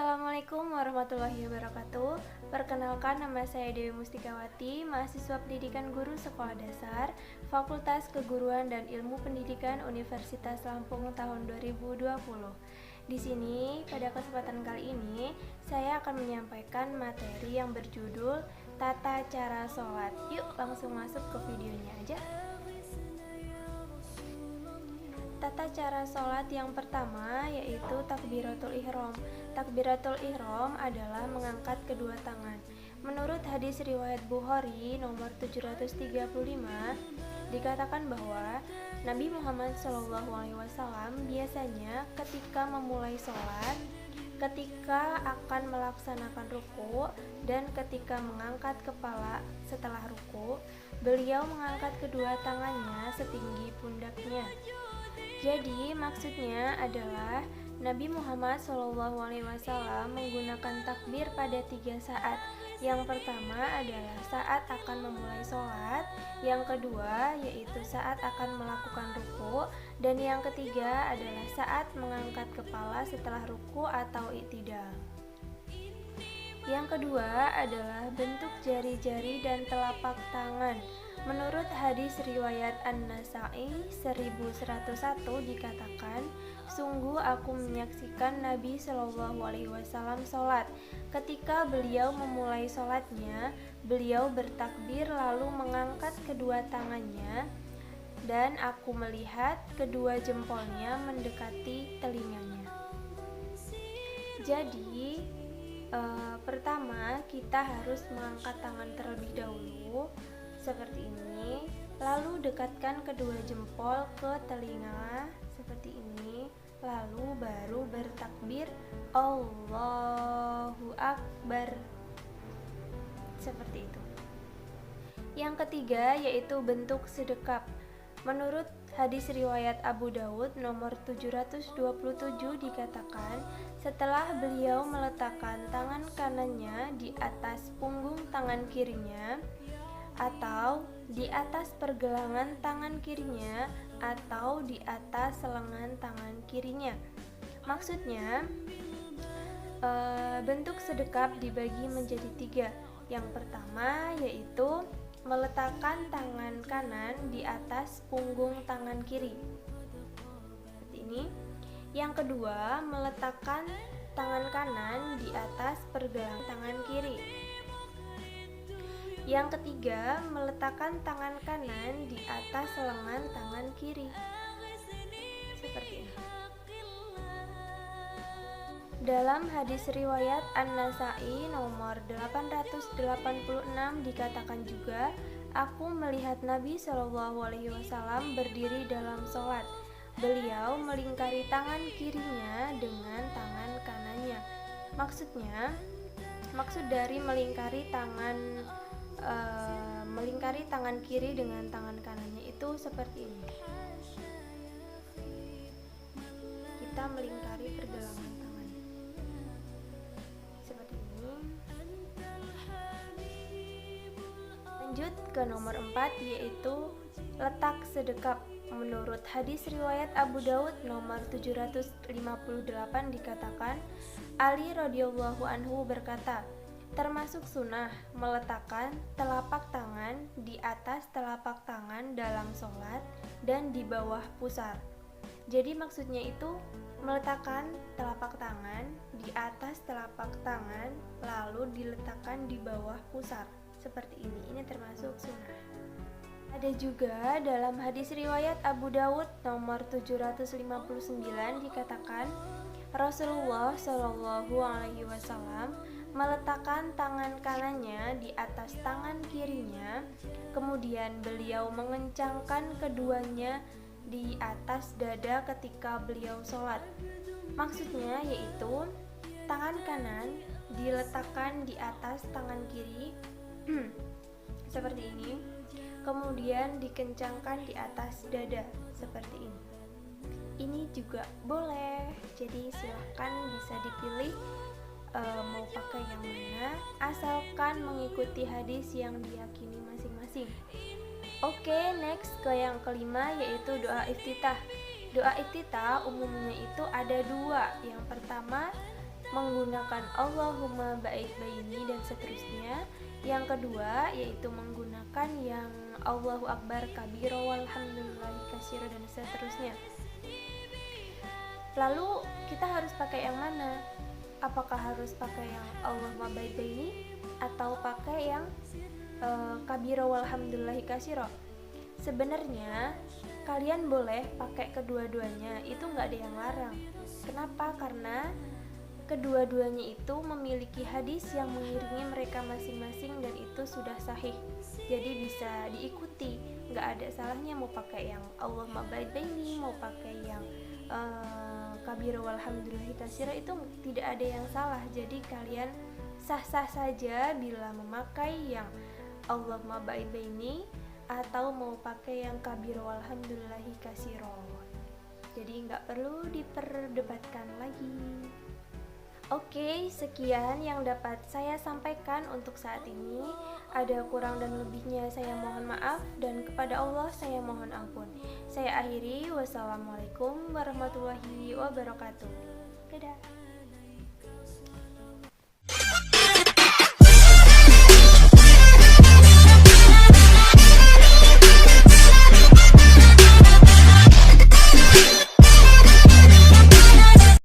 Assalamualaikum warahmatullahi wabarakatuh. Perkenalkan, nama saya Dewi Mustikawati, mahasiswa pendidikan guru sekolah dasar, Fakultas Keguruan dan Ilmu Pendidikan Universitas Lampung tahun 2020. Di sini, pada kesempatan kali ini, saya akan menyampaikan materi yang berjudul Tata Cara Sholat. Yuk langsung masuk ke videonya aja. Tata cara sholat yang pertama yaitu takbiratul ihram. Takbiratul ihram adalah mengangkat kedua tangan. Menurut hadis riwayat Bukhari nomor 735 dikatakan bahwa Nabi Muhammad SAW biasanya ketika memulai sholat, ketika akan melaksanakan ruku, dan ketika mengangkat kepala setelah ruku, beliau mengangkat kedua tangannya setinggi pundaknya. Jadi maksudnya adalah Nabi Muhammad SAW menggunakan takbir pada 3 saat. Yang pertama adalah saat akan memulai sholat, yang kedua yaitu saat akan melakukan ruku, dan yang ketiga adalah saat mengangkat kepala setelah ruku atau i'tidal. Yang kedua adalah bentuk jari-jari dan telapak tangan. Menurut hadis riwayat An-Nasa'i 1101 dikatakan, sungguh aku menyaksikan Nabi SAW sholat. Ketika beliau memulai sholatnya, beliau bertakbir lalu mengangkat kedua tangannya, dan aku melihat kedua jempolnya mendekati telinganya. Jadi pertama kita harus mengangkat tangan terlebih dahulu seperti ini, lalu dekatkan kedua jempol ke telinga seperti ini, lalu baru bertakbir Allahu Akbar seperti itu. Yang ketiga yaitu bentuk sedekap. Menurut hadis riwayat Abu Dawud nomor 727 dikatakan, setelah beliau meletakkan tangan kanannya di atas punggung tangan kirinya, atau di atas pergelangan tangan kirinya, atau di atas lengan tangan kirinya. Maksudnya, bentuk sedekap dibagi menjadi 3. Yang pertama yaitu meletakkan tangan kanan di atas punggung tangan kiri seperti ini. Yang kedua, meletakkan tangan kanan di atas pergelangan tangan kiri. Yang ketiga, meletakkan tangan kanan di atas lengan tangan kiri seperti ini. Dalam hadis riwayat An-Nasa'i nomor 886 dikatakan juga, aku melihat Nabi SAW berdiri dalam sholat. Beliau melingkari tangan kirinya dengan tangan kanannya. Maksud dari melingkari tangan kiri dengan tangan kanannya itu seperti ini. Kita melingkari pergelangan tangan seperti ini. Lanjut ke nomor 4 yaitu letak sedekap. Menurut hadis riwayat Abu Dawud nomor 758 dikatakan, Ali radhiyallahu anhu berkata, termasuk sunnah meletakkan telapak tangan di atas telapak tangan dalam sholat dan di bawah pusar. Jadi maksudnya itu meletakkan telapak tangan di atas telapak tangan lalu diletakkan di bawah pusar seperti ini. Ini termasuk sunnah. Ada juga dalam hadis riwayat Abu Dawud nomor 759 dikatakan, Rasulullah Shallallahu Alaihi Wasallam meletakkan tangan kanannya di atas tangan kirinya, kemudian beliau mengencangkan keduanya di atas dada ketika beliau sholat. Maksudnya yaitu tangan kanan diletakkan di atas tangan kiri seperti ini, kemudian dikencangkan di atas dada seperti ini. Ini juga boleh, jadi silahkan bisa dipilih mau pakai yang mana, asalkan mengikuti hadis yang diyakini masing-masing. Oke, next ke yang kelima yaitu doa iftitah. Doa iftitah umumnya itu ada 2. Yang pertama menggunakan Allahumma ba'id baini dan seterusnya. Yang kedua yaitu menggunakan yang Allahu Akbar kabira walhamdulillahi katsira dan seterusnya. Lalu kita harus pakai yang mana? Apakah harus pakai yang Allahumma ba'id baini atau pakai yang kabira walhamdulillahi katsira? Sebenarnya kalian boleh pakai kedua-duanya, itu nggak ada yang larang. Kenapa? Karena kedua-duanya itu memiliki hadis yang mengiringi mereka masing-masing dan itu sudah sahih, jadi bisa diikuti. Nggak ada salahnya mau pakai yang Allahumma ba'id baini, mau pakai yang kabira walhamdulillahi katsira, itu tidak ada yang salah. Jadi kalian sah-sah saja bila memakai yang Allahumma ba'id baini atau mau pakai yang kabira walhamdulillahi katsira. Jadi nggak perlu diperdebatkan lagi. Oke, sekian yang dapat saya sampaikan untuk saat ini. Ada kurang dan lebihnya saya mohon maaf, dan kepada Allah saya mohon ampun. Saya akhiri, wassalamualaikum warahmatullahi wabarakatuh. Dadah.